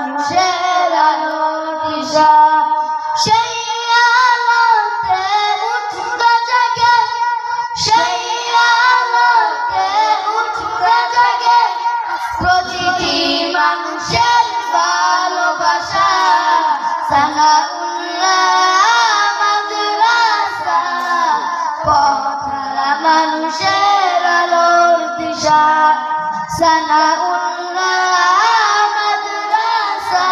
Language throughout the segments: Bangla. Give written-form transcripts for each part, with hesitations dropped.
মানুষের আলোর দিশা সেই আলোতে উঠতে জাগে সেই আলোতে উঠতে জাগে প্রতিটি মানুষের ভালোবাসা সানাউল্লাহ মাদ্রাসা পথহারা মানুষের আলোর দিশা সানাউল্লাহ মাদ্রাসা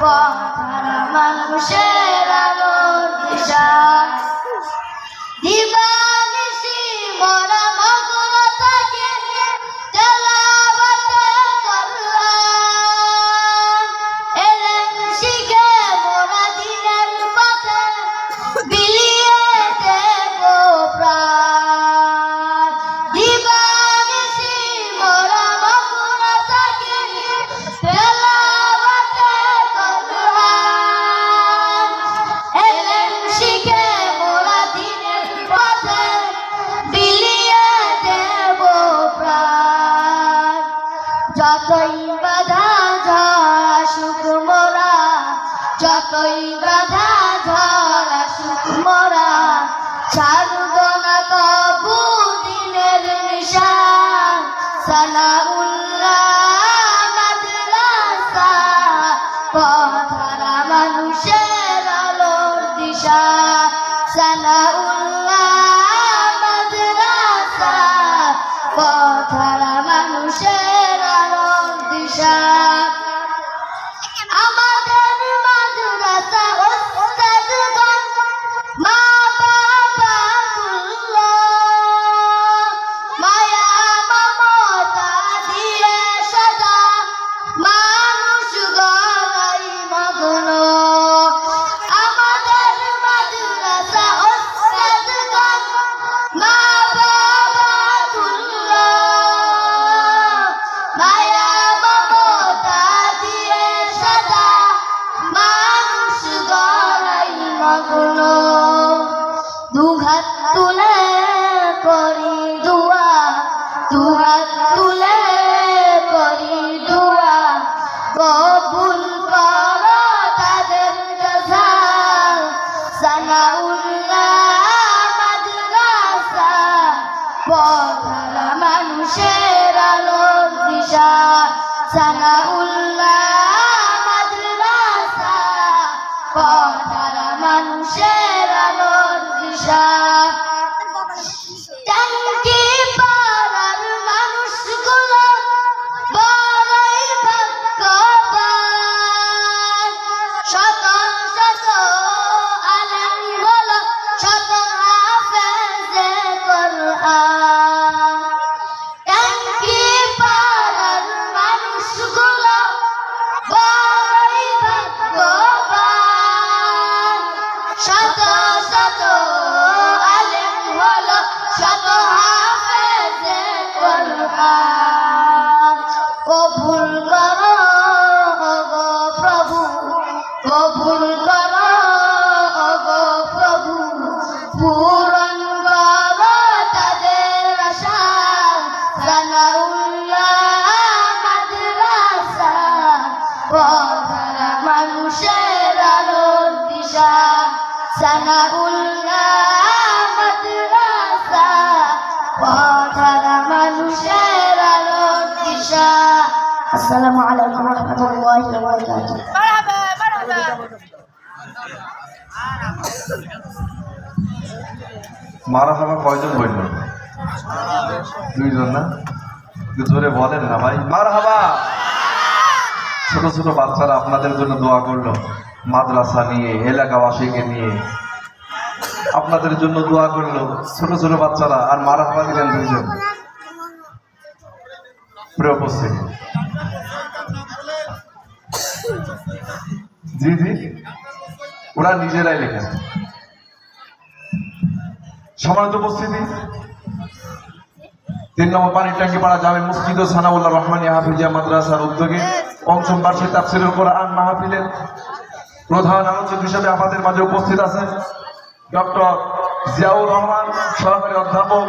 পথহারা মানুষের আলোর দিশা দিবানিশি মোরা মগ্ন থাকি তেলাওয়াতে কোরআন ইলম শিখে মোরা দিনের পথে বিলিয়ে দেব প্রাণ দিবানিশি মোরা মগ্ন থাকি তেলাওয়াতে কোরআন ইলম শিখে মোরা দিনের পথে বিলিয়ে দেব প্রাণ যতই বাধা ঝড় আসুক মোরা যতই বাধা ঝড় আসুক মোরা ছাড়ব না কবু দিনের নিশান সানাউল্লাহ মাদ্রাসা পথহারা মানুষের আলোর দিশা সানাউল্লাহ মাদ্রাসা পথহারা মানুষের আলোর দিশা আমাদের মাদ্রাসা ওস্তাদগণ মা বাবাতুল্লাহ মায়া মমতা দিয়ে সদা মানুষ গড়াই মগ্ন আমাদের মাদ্রাসা ওস্তাদগণ মা বাবাতুল্লাহ মায়া মমতা দিয়ে সদা মানুষ গড়াই মগ্ন দুহাত তুলে করি দুয়া দুহাত তুলে করি দুয়া কবুল করো তাদের জযা সানাউল্লাহ মাদ্রাসা পথহারা মানুষের আলোর দিশা সানাউল্লাহ মাদ্রাসা পথহারা মানুষের আলোর দিশা টঙ্কি পাড়ার মানুষগুলো বড়ই ভাগ্যবান শত শত আলেম হলো শত হাফেজে কোরআন টঙ্কি পাড়ার মানুষগুলো বড়ই ভাগ্যবান শত শত আলেম হলো শত হাফেজে কোরআন কবুল করো ওগো প্রভু কবুল করো ওগো প্রভু পূরণ করো তাদের আশা সানাউল্লাহ মাদ্রাসা পথহারা মানুষের আলোর দিশা সানাউল্লাহ মাদ্রাসা পথহারা মানুষের আলোর দিশা আসসালামু আলাইকুম ওয়া রাহমাতুল্লাহি ওয়া বারাকাতুহু মারহাবা কয়জন বলল দুইজন না একটু জোরে বলেন না ভাই মারহাবা ছোট ছোট বাচ্চারা আপনাদের জন্য দোয়া করলো মাদ্রাসা নিয়ে এলাকাবাসীকে নিয়ে আপনাদের জন্য দোয়া করলো ছোট ছোট বাচ্চারা আর মারহাবা দিলেন দুইজন প্রিয় উপস্থিত জি জি ওরা নিজেরাই লিখেছে সম্মানিত উপস্থিতি 3 নম্বর পানির ট্যাঙ্কি পাড়া জামে মসজিদ ও সানাউল্লাহ রহমানিয়া হাফিজিয়া মাদ্রাসার উদ্যোগে পঞ্চম বার্ষিক তাফসীরুল কোরআন মাহফিলের প্রধান আলোচক হিসেবে আমাদের মাঝে উপস্থিত আছেন ডক্টর জিয়াউর রহমান, সহকারী অধ্যাপক